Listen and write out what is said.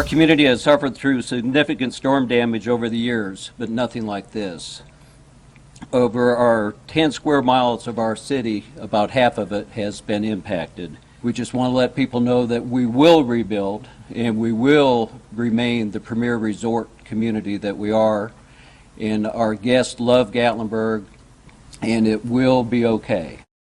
Our community has suffered through significant storm damage over the years, but nothing like this. Over our 10 square miles of our city, about half of it has been impacted. We just want to let people know that we will rebuild and we will remain the premier resort community that we are. And our guests love Gatlinburg, and it will be okay.